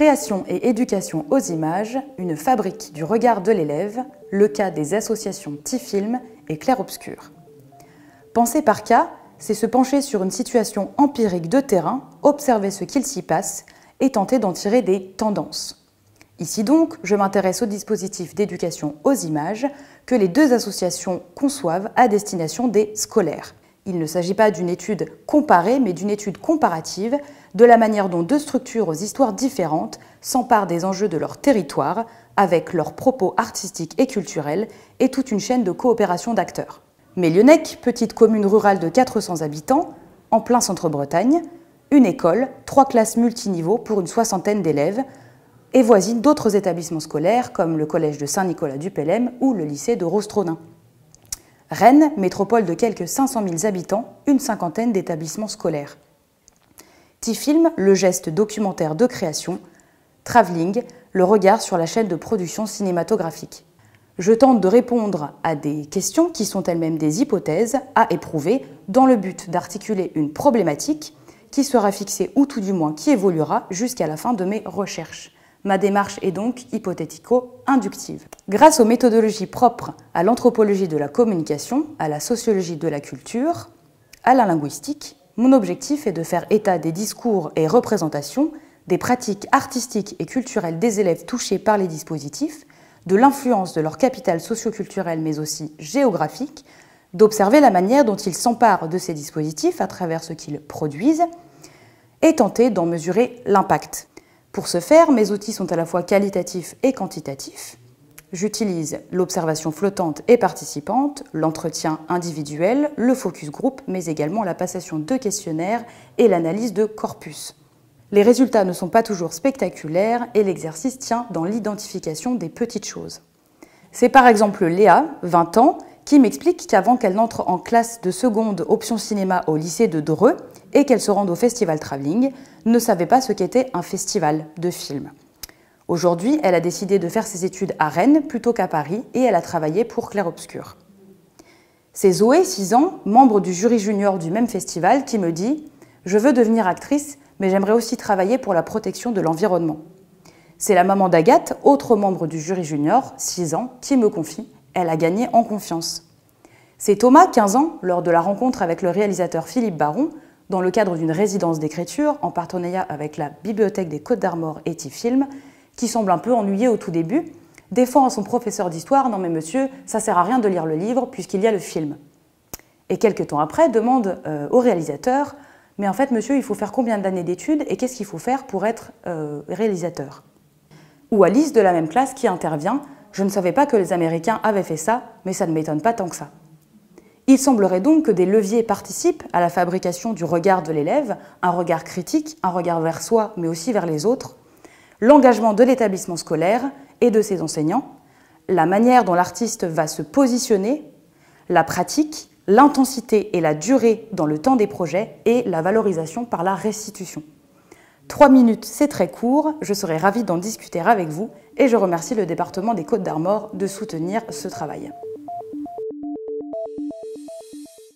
Création et éducation aux images, une fabrique du regard de l'élève, le cas des associations Tifilm et Clair-Obscur. Penser par cas, c'est se pencher sur une situation empirique de terrain, observer ce qu'il s'y passe et tenter d'en tirer des tendances. Ici donc, je m'intéresse au dispositif d'éducation aux images que les deux associations conçoivent à destination des scolaires. Il ne s'agit pas d'une étude comparée, mais d'une étude comparative de la manière dont deux structures aux histoires différentes s'emparent des enjeux de leur territoire avec leurs propos artistiques et culturels et toute une chaîne de coopération d'acteurs. Mélionnec, petite commune rurale de 400 habitants, en plein centre-Bretagne, une école, 3 classes multiniveaux pour une 60aine d'élèves, et voisine d'autres établissements scolaires comme le collège de Saint-Nicolas-du-Pélem ou le lycée de Rostronin. Rennes, métropole de quelques 500 000 habitants, une 50aine d'établissements scolaires. Tifilm, le geste documentaire de création. Travelling, le regard sur la chaîne de production cinématographique. Je tente de répondre à des questions qui sont elles-mêmes des hypothèses à éprouver dans le but d'articuler une problématique qui sera fixée ou tout du moins qui évoluera jusqu'à la fin de mes recherches. Ma démarche est donc hypothético-inductive. Grâce aux méthodologies propres à l'anthropologie de la communication, à la sociologie de la culture, à la linguistique, mon objectif est de faire état des discours et représentations, des pratiques artistiques et culturelles des élèves touchés par les dispositifs, de l'influence de leur capital socio-culturel mais aussi géographique, d'observer la manière dont ils s'emparent de ces dispositifs à travers ce qu'ils produisent et tenter d'en mesurer l'impact. Pour ce faire, mes outils sont à la fois qualitatifs et quantitatifs. J'utilise l'observation flottante et participante, l'entretien individuel, le focus group, mais également la passation de questionnaires et l'analyse de corpus. Les résultats ne sont pas toujours spectaculaires et l'exercice tient dans l'identification des petites choses. C'est par exemple Léa, 20 ans, qui m'explique qu'avant qu'elle n'entre en classe de seconde option cinéma au lycée de Dreux et qu'elle se rende au festival Travelling, ne savait pas ce qu'était un festival de films. Aujourd'hui, elle a décidé de faire ses études à Rennes plutôt qu'à Paris et elle a travaillé pour Clair-Obscur. C'est Zoé, 6 ans, membre du jury junior du même festival, qui me dit « Je veux devenir actrice, mais j'aimerais aussi travailler pour la protection de l'environnement ». C'est la maman d'Agathe, autre membre du jury junior, 6 ans, qui me confie « Elle a gagné en confiance ». C'est Thomas, 15 ans, lors de la rencontre avec le réalisateur Philippe Baron, dans le cadre d'une résidence d'écriture en partenariat avec la Bibliothèque des Côtes-d'Armor et Tifilm, qui semble un peu ennuyé au tout début, défend à son professeur d'histoire « Non mais monsieur, ça sert à rien de lire le livre puisqu'il y a le film ». Et quelques temps après, demande au réalisateur « Mais en fait monsieur, il faut faire combien d'années d'études et qu'est-ce qu'il faut faire pour être réalisateur ?» Ou Alice de la même classe qui intervient « Je ne savais pas que les Américains avaient fait ça, mais ça ne m'étonne pas tant que ça ». Il semblerait donc que des leviers participent à la fabrication du regard de l'élève, un regard critique, un regard vers soi mais aussi vers les autres, l'engagement de l'établissement scolaire et de ses enseignants, la manière dont l'artiste va se positionner, la pratique, l'intensité et la durée dans le temps des projets et la valorisation par la restitution. 3 minutes, c'est très court, je serai ravie d'en discuter avec vous et je remercie le département des Côtes-d'Armor de soutenir ce travail.